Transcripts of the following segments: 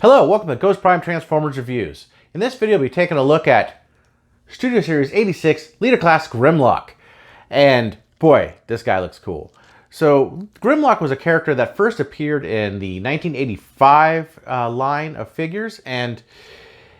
Hello, welcome to Ghost Prime Transformers Reviews. In this video, we'll be taking a look at Studio Series 86 Leader Class Grimlock. And boy, this guy looks cool. So Grimlock was a character that first appeared in the 1985 line of figures, and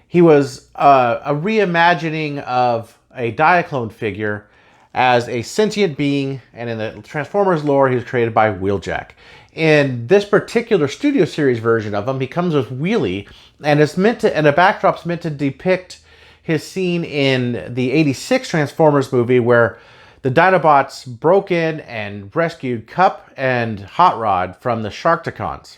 he was a reimagining of a Diaclone figure as a sentient being, and in the Transformers lore, he was created by Wheeljack. In this particular Studio Series version of him, he comes with Wheelie, and the backdrop's meant to depict his scene in the 86 Transformers movie where the Dinobots broke in and rescued Cup and Hot Rod from the Sharkticons.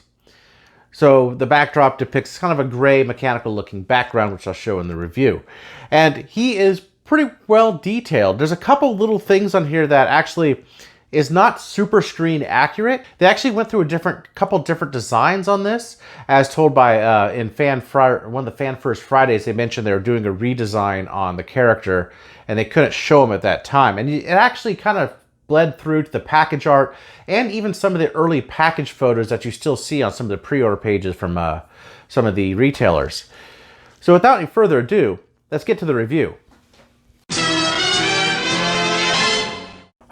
So the backdrop depicts kind of a gray mechanical looking background, which I'll show in the review. And he is pretty well detailed. There's a couple little things on here that actually is not super screen accurate. They actually went through couple different designs on this, as told by one of the Fan First Fridays. They mentioned they were doing a redesign on the character, and they couldn't show him at that time. And it actually kind of bled through to the package art and even some of the early package photos that you still see on some of the pre-order pages from some of the retailers. So without any further ado, let's get to the review.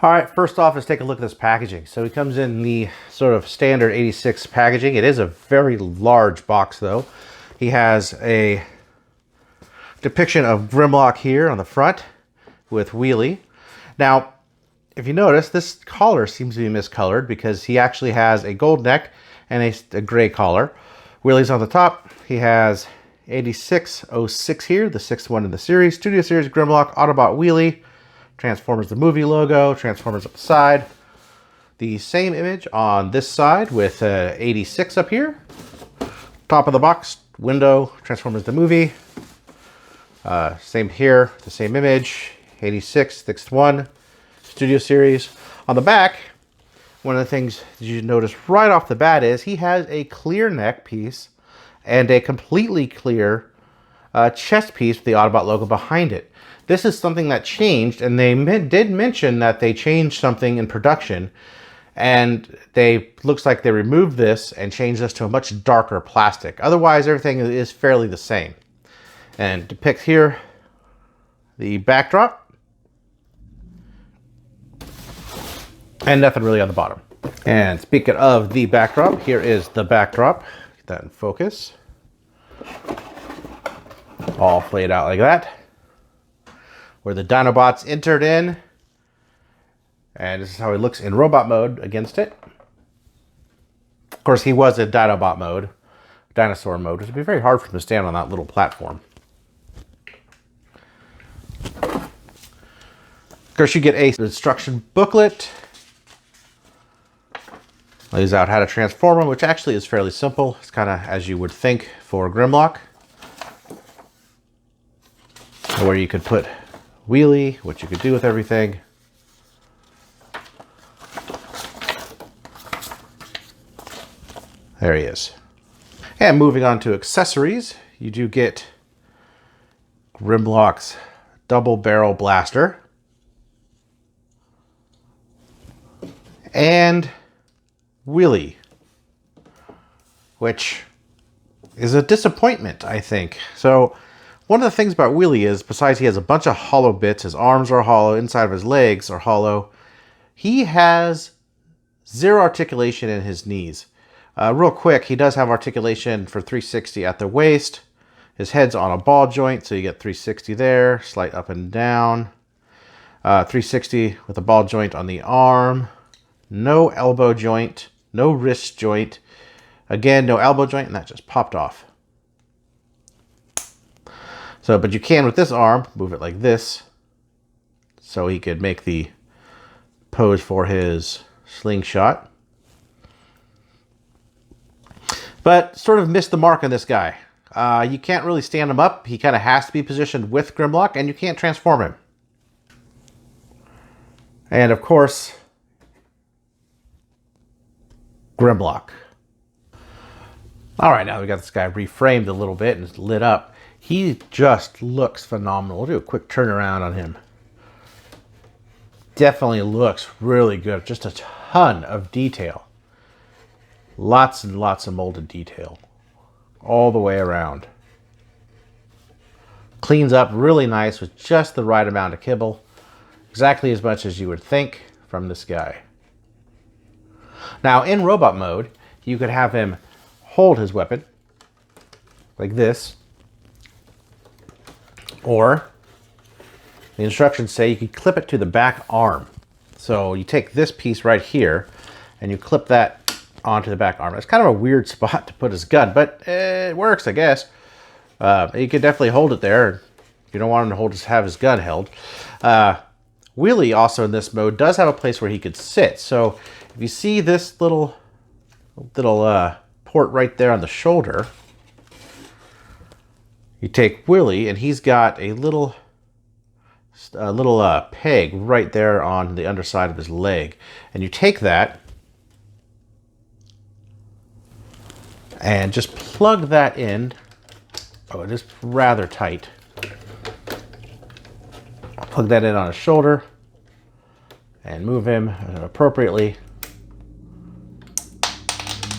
All right, first off, let's take a look at this packaging. So he comes in the sort of standard 86 packaging. It is a very large box, though. He has a depiction of Grimlock here on the front with Wheelie. Now, if you notice, this collar seems to be miscolored because he actually has a gold neck and a gray collar. Wheelie's on the top. He has 8606 here, the sixth one in the series. Studio Series Grimlock Autobot Wheelie. Transformers the movie logo, Transformers up the side. The same image on this side with 86 up here. Top of the box, window, Transformers the movie. Same here, the same image, 86, sixth one, Studio Series. On the back, one of the things that you notice right off the bat is he has a clear neck piece and a completely clear chest piece with the Autobot logo behind it. This is something that changed, and they did mention that they changed something in production, and looks like they removed this and changed this to a much darker plastic. Otherwise, everything is fairly the same. And depict here the backdrop, and nothing really on the bottom. And speaking of the backdrop, here is the backdrop. Get that in focus. All played out like that, where the Dinobots entered in, and this is how he looks in robot mode against it. Of course, he was in Dinobot mode, dinosaur mode, which would be very hard for him to stand on that little platform. Of course, you get a instruction booklet. Lays out how to transform him, which actually is fairly simple. It's kind of as you would think for Grimlock, where you could put Wheelie, what you could do with everything. There he is. And moving on to accessories, you do get Grimlock's double barrel blaster and Wheelie, which is a disappointment, I think. So one of the things about Wheelie is, besides he has a bunch of hollow bits, his arms are hollow, inside of his legs are hollow, he has zero articulation in his knees. Real quick, he does have articulation for 360 at the waist. His head's on a ball joint, so you get 360 there, slight up and down. 360 with a ball joint on the arm. No elbow joint, no wrist joint. Again, no elbow joint, and that just popped off. So, but you can with this arm, move it like this, so he could make the pose for his slingshot. But sort of missed the mark on this guy. You can't really stand him up. He kind of has to be positioned with Grimlock, and you can't transform him. And of course, Grimlock. All right, now we got this guy reframed a little bit and lit up. He just looks phenomenal. We'll do a quick turnaround on him. Definitely looks really good. Just a ton of detail. Lots and lots of molded detail all the way around. Cleans up really nice with just the right amount of kibble. Exactly as much as you would think from this guy. Now in robot mode, you could have him hold his weapon like this, or the instructions say you could clip it to the back arm. So you take this piece right here and you clip that onto the back arm. It's kind of a weird spot to put his gun, but it works, I guess. You could definitely hold it there if you don't want him to have his gun held. Wheelie also in this mode does have a place where he could sit. So if you see this little port right there on the shoulder, you take Willie and he's got a little peg right there on the underside of his leg, and you take that and just plug that in. Oh, it is rather tight. I'll plug that in on his shoulder and move him appropriately.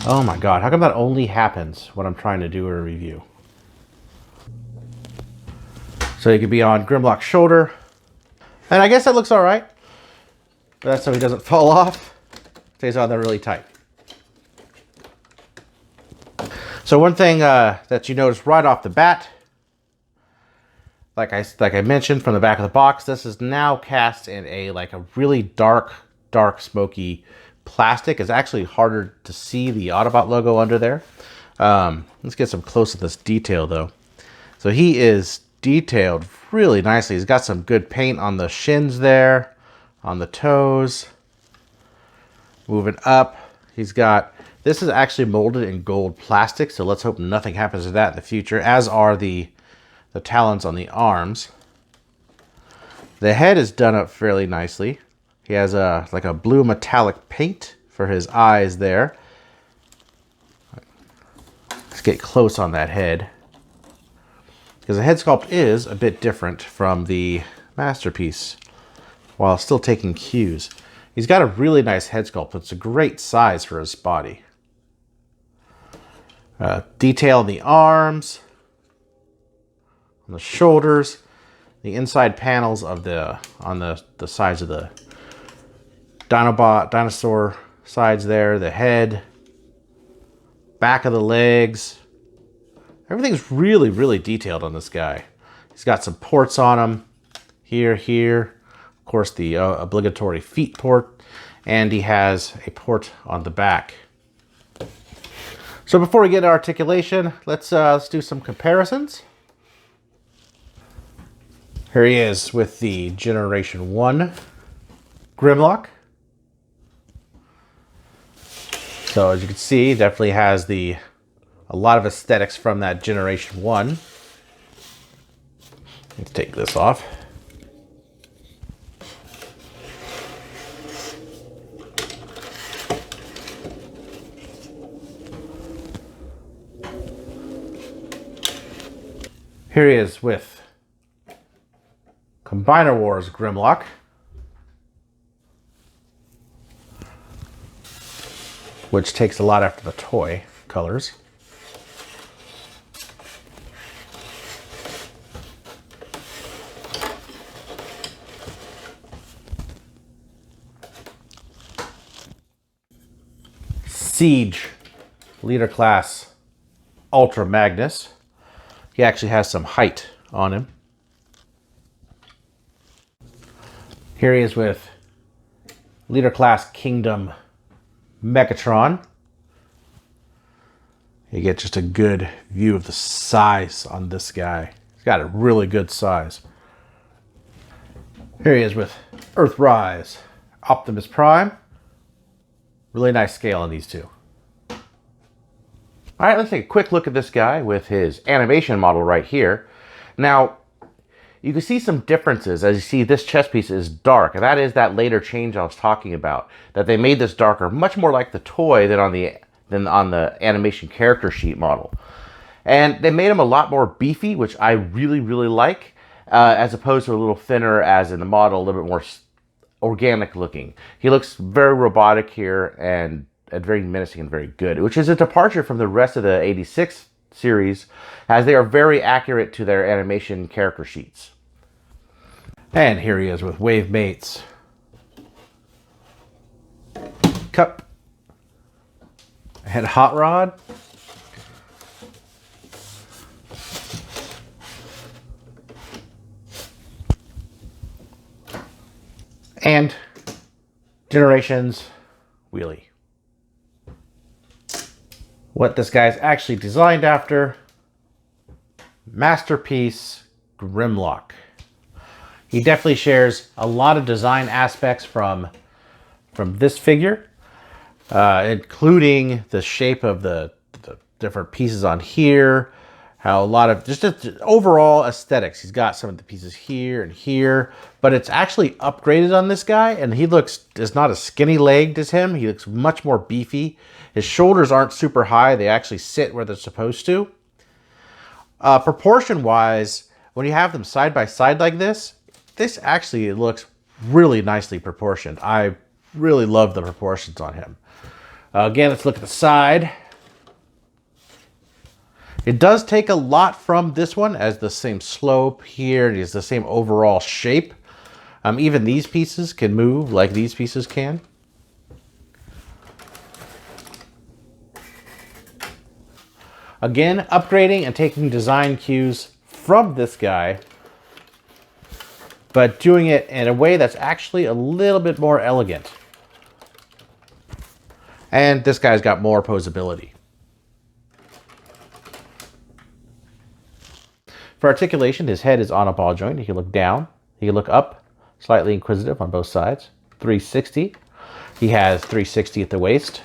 Oh my god, how come that only happens when I'm trying to do a review? So he could be on Grimlock's shoulder. And I guess that looks all right. But that's so he doesn't fall off. Stays on there really tight. So one thing that you notice right off the bat, like I mentioned from the back of the box, this is now cast in a really dark smoky plastic. It's actually harder to see the Autobot logo under there. Let's get some close to this detail though. So he is detailed really nicely. He's got some good paint on the shins there, on the toes. Moving up, he's got, this is actually molded in gold plastic, so let's hope nothing happens to that in the future, as are the talons on the arms. The head is done up fairly nicely. He has like a blue metallic paint for his eyes there. Let's get close on that head, because the head sculpt is a bit different from the Masterpiece, while still taking cues. He's got a really nice head sculpt. It's a great size for his body. Detail in the arms, on the shoulders, the inside panels of on the sides of the dinosaur sides there, the head, back of the legs. Everything's really detailed on this guy. He's got some ports on him. Here. Of course, the obligatory feet port. And he has a port on the back. So before we get to articulation, let's do some comparisons. Here he is with the Generation 1 Grimlock. So as you can see, definitely has a lot of aesthetics from that Generation 1. Let's take this off. Here he is with Combiner Wars Grimlock. Which takes a lot after the toy colors. Siege Leader Class Ultra Magnus. He actually has some height on him. Here he is with Leader Class Kingdom Megatron. You get just a good view of the size on this guy. He's got a really good size. Here he is with Earthrise Optimus Prime. Really nice scale on these two. All right, let's take a quick look at this guy with his animation model right here. Now, you can see some differences. As you see, this chest piece is dark, and that is that later change I was talking about, that they made this darker, much more like the toy than on the animation character sheet model. And they made him a lot more beefy, which I really like, as opposed to a little thinner as in the model, a little bit more organic looking. He looks very robotic here and very menacing and very good, which is a departure from the rest of the 86 series, as they are very accurate to their animation character sheets. And here he is with Wave Mates, Cup, and Hot Rod. And Generations Wheelie. What this guy's actually designed after: Masterpiece Grimlock. He definitely shares a lot of design aspects from this figure, including the shape of the different pieces on here, how a lot of just overall aesthetics. He's got some of the pieces here and here, but it's actually upgraded on this guy, and he is not as skinny legged as him. He looks much more beefy. His shoulders aren't super high. They actually sit where they're supposed to. Proportion wise, when you have them side by side like this actually looks really nicely proportioned. I really love the proportions on him. Again, let's look at the side. It does take a lot from this one, as the same slope here. It is the same overall shape. Even these pieces can move like these pieces can. Again, upgrading and taking design cues from this guy, but doing it in a way that's actually a little bit more elegant. And this guy's got more posability. For articulation, his head is on a ball joint. He can look down. He can look up, slightly inquisitive on both sides. 360. He has 360 at the waist.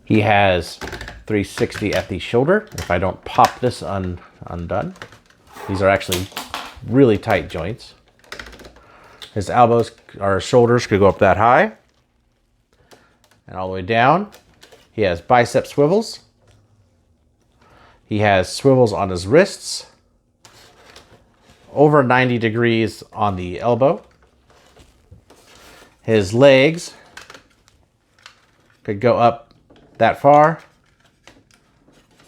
He has 360 at the shoulder. If I don't pop this undone. These are actually really tight joints. His elbows or shoulders could go up that high. And all the way down. He has bicep swivels. He has swivels on his wrists. Over 90 degrees on the elbow. His legs could go up that far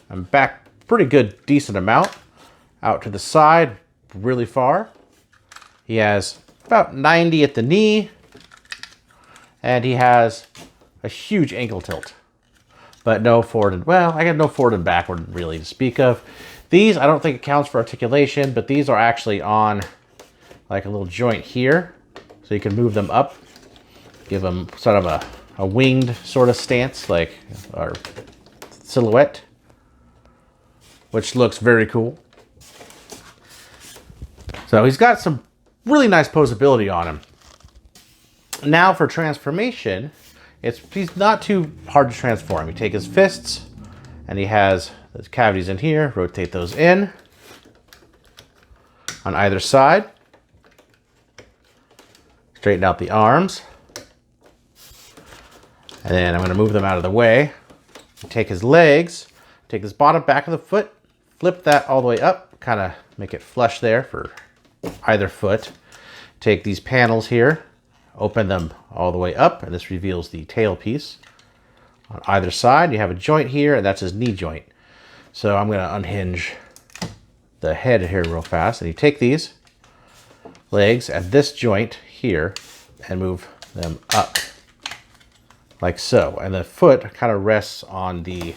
and back pretty good, decent amount. Out to the side, really far. He has about 90 at the knee, and he has a huge ankle tilt, but no forward and, well, I got no forward and backward really to speak of. These, I don't think it counts for articulation, but these are actually on like a little joint here, so you can move them up, give them sort of a winged sort of stance, like our silhouette, which looks very cool. So he's got some really nice posability on him. Now for transformation, he's not too hard to transform. You take his fists, and he has the cavities in here, rotate those in on either side. Straighten out the arms. And then I'm going to move them out of the way. Take his legs, take this bottom back of the foot, flip that all the way up, kind of make it flush there for either foot. Take these panels here, open them all the way up, and this reveals the tail piece. On either side, you have a joint here, and that's his knee joint. So I'm going to unhinge the head here real fast, and you take these legs at this joint here and move them up like so. And the foot kind of rests on the,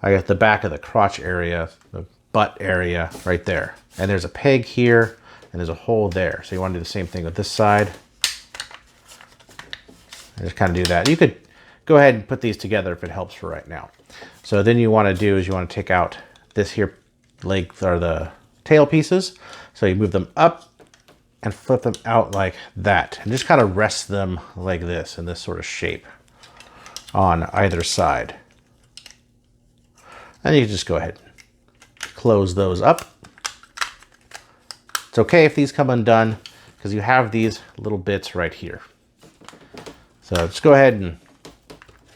I guess, the back of the crotch area, the butt area right there. And there's a peg here, and there's a hole there. So you want to do the same thing with this side. And just kind of do that. You could go ahead and put these together if it helps for right now. So then you want to do is you want to take out this here leg, or the tail pieces. So you move them up and flip them out like that, and just kind of rest them like this in this sort of shape on either side. And you can just go ahead and close those up. It's okay if these come undone, because you have these little bits right here. So just go ahead and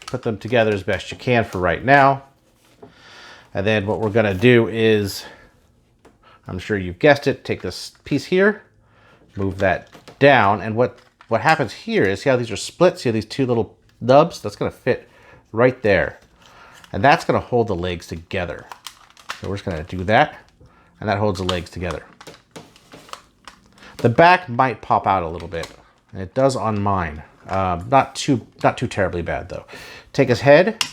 put them together as best you can for right now. And then what we're going to do is, I'm sure you've guessed it, take this piece here, move that down, and what happens here is, see how these are split? See how these two little nubs? That's going to fit right there. And that's going to hold the legs together. So we're just going to do that, and that holds the legs together. The back might pop out a little bit, and it does on mine. Not too terribly bad though. Take his head,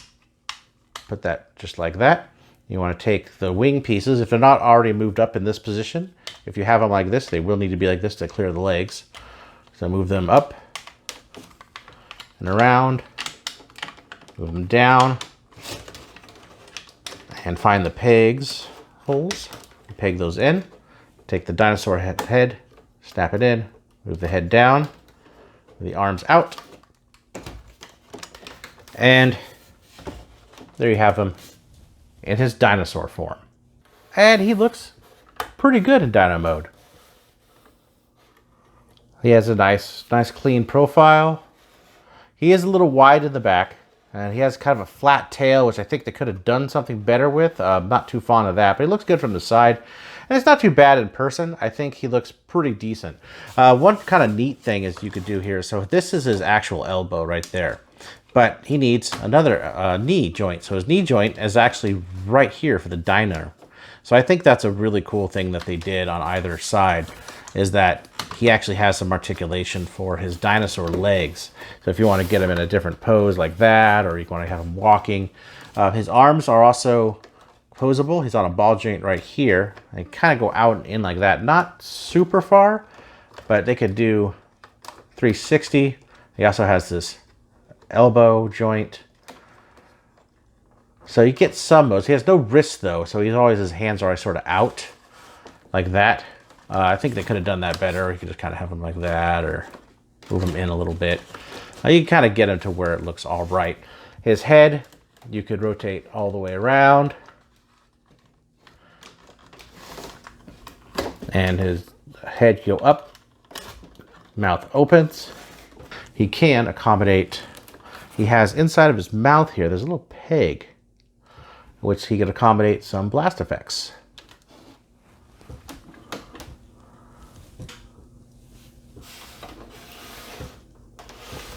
put that just like that. You want to take the wing pieces, if they're not already moved up in this position. If you have them like this, they will need to be like this to clear the legs. So move them up and around, move them down, and find the pegs holes. Peg those in. Take the dinosaur head, snap it in, move the head down, the arms out, and there you have him in his dinosaur form. And he looks pretty good in dino mode. He has a nice clean profile. He is a little wide in the back, and he has kind of a flat tail, which I think they could have done something better with. I'm not too fond of that, but he looks good from the side. And it's not too bad in person. I think he looks pretty decent. One kind of neat thing is you could do here. So this is his actual elbow right there. But he needs another knee joint. So his knee joint is actually right here for the dino. So I think that's a really cool thing that they did on either side, is that he actually has some articulation for his dinosaur legs. So if you want to get him in a different pose like that, or you want to have him walking. His arms are also posable. He's on a ball joint right here. They kind of go out and in like that. Not super far, but they could do 360. He also has this elbow joint. So you get some moves. He has no wrist though, so he's always, his hands are sort of out like that. I think they could have done that better. You could just kind of have him like that, or move him in a little bit. You can kind of get him to where it looks all right. His head, you could rotate all the way around. And his head go up, mouth opens. He can accommodate, he has inside of his mouth here, there's a little peg, which he can accommodate some blast effects.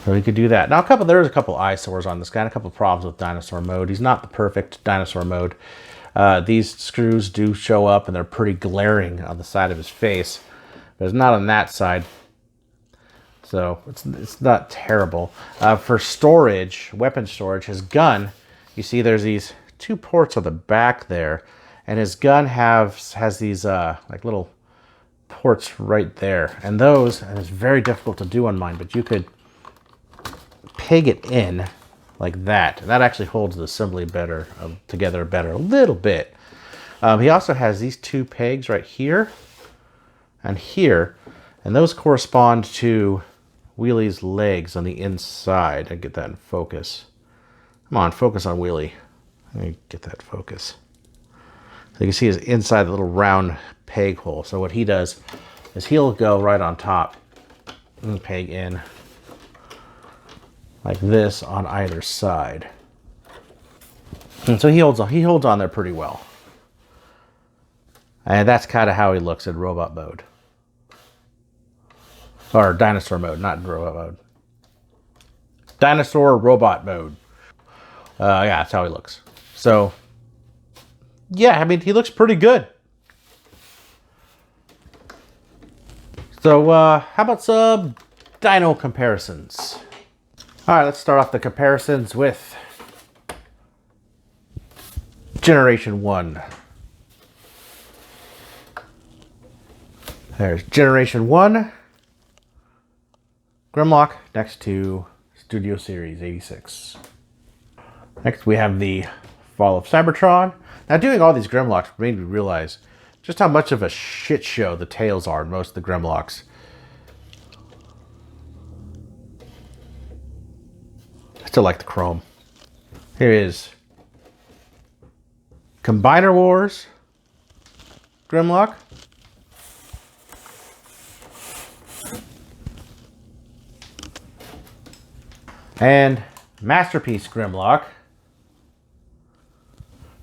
So he could do that. Now there's a couple eyesores on this guy, and a couple problems with dinosaur mode. He's not the perfect dinosaur mode. These screws do show up, and they're pretty glaring on the side of his face, but it's not on that side. So it's not terrible. For storage, weapon storage, his gun, you see there's these two ports on the back there, and his gun has these like little ports right there. And those, and it's very difficult to do on mine, but you could peg it in like that. And that actually holds the assembly better, together better a little bit. He also has these two pegs right here and here, and those correspond to Wheelie's legs on the inside. I get that in focus. Come on, focus on Wheelie. Let me get that focus. So you can see his inside, the little round peg hole. So what he does is he'll go right on top and peg in like this on either side. And so he holds on there pretty well. And that's kind of how he looks in robot mode. Or dinosaur mode, not robot mode. Dinosaur robot mode. Yeah, that's how he looks. So, yeah, I mean, he looks pretty good. So, how about some Dino Comparisons? All right, let's start off the comparisons with Generation 1. There's Generation 1. Grimlock next to Studio Series 86. Next we have the Fall of Cybertron. Now doing all these Grimlocks made me realize just how much of a shit show the tails are in most of the Grimlocks. I still like the chrome. Here is Combiner Wars Grimlock. And Masterpiece Grimlock.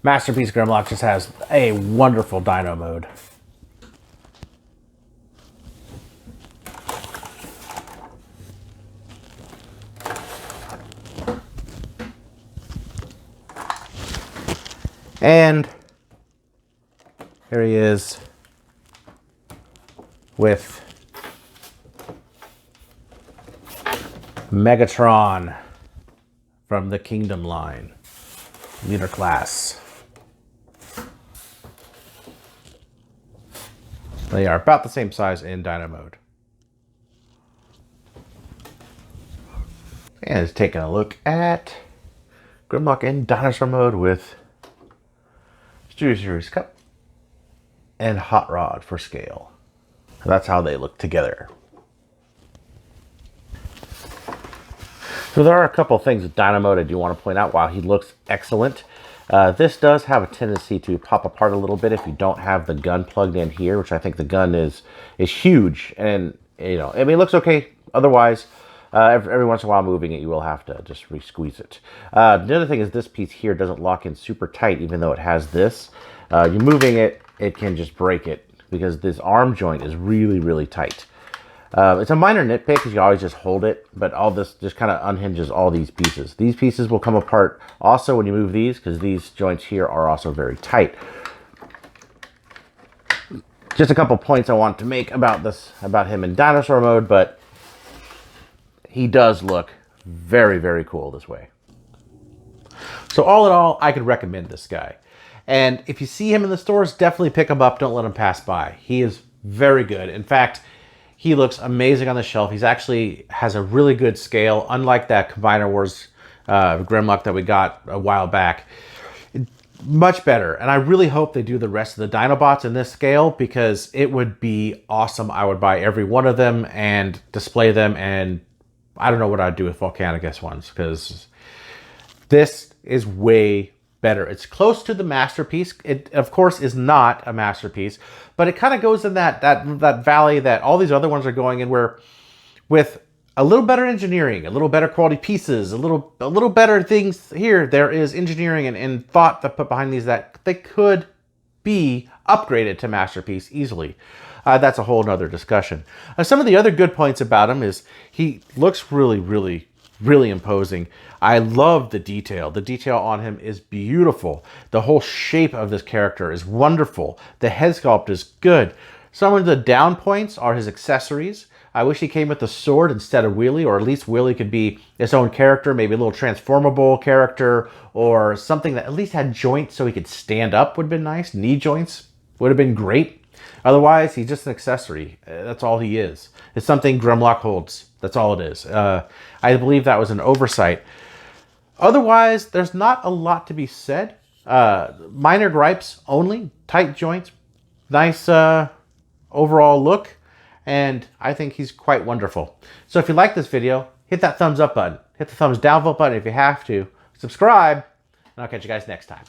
Masterpiece Grimlock just has a wonderful dino mode. And here he is with Megatron from the Kingdom line, leader class. They are about the same size in Dino mode. And it's taking a look at Grimlock in Dinosaur mode with Studio Series Cup and Hot Rod for scale. That's how they look together. So there are a couple of things with Dino mode I do want to point out. While he looks excellent, this does have a tendency to pop apart a little bit if you don't have the gun plugged in here, which I think the gun is huge. And, you know, I mean, it looks okay otherwise. Every once in a while moving it, you will have to just re-squeeze it. The other thing is this piece here doesn't lock in super tight, even though it has this. You're moving it, it can just break it because this arm joint is really, really tight. It's a minor nitpick because you always just hold it, but all this just kind of unhinges all these pieces. These pieces will come apart also when you move these because these joints here are also very tight. Just a couple points I want to make about this, about him in dinosaur mode, but he does look very, very cool this way. So all in all, I could recommend this guy. And if you see him in the stores, definitely pick him up. Don't let him pass by. He is very good. In fact, he looks amazing on the shelf. He's actually has a really good scale, unlike that Combiner Wars Grimlock that we got a while back. Much better. And I really hope they do the rest of the Dinobots in this scale because it would be awesome. I would buy every one of them and display them, and I don't know what I'd do with Volcanicus ones because this is way better. It's close to the masterpiece. It, of course, is not a masterpiece, but it kind of goes in that valley that all these other ones are going in, where with a little better engineering, a little better quality pieces, a little better things here, there is engineering and thought that put behind these that they could be upgraded to masterpiece easily. That's a whole nother discussion. Some of the other good points about him is he looks really, really, really imposing. I love the detail. The detail on him is beautiful. The whole shape of this character is wonderful. The head sculpt is good. Some of the down points are his accessories. I wish he came with a sword instead of Wheelie, or at least Wheelie could be its own character, maybe a little transformable character, or something that at least had joints so he could stand up would have been nice. Knee joints would have been great. Otherwise, he's just an accessory. That's all he is. It's something Grimlock holds. That's all it is. I believe that was an oversight. Otherwise, there's not a lot to be said. Minor gripes only. Tight joints. Nice overall look. And I think he's quite wonderful. So if you like this video, hit that thumbs up button. Hit the thumbs down vote button if you have to. Subscribe. And I'll catch you guys next time.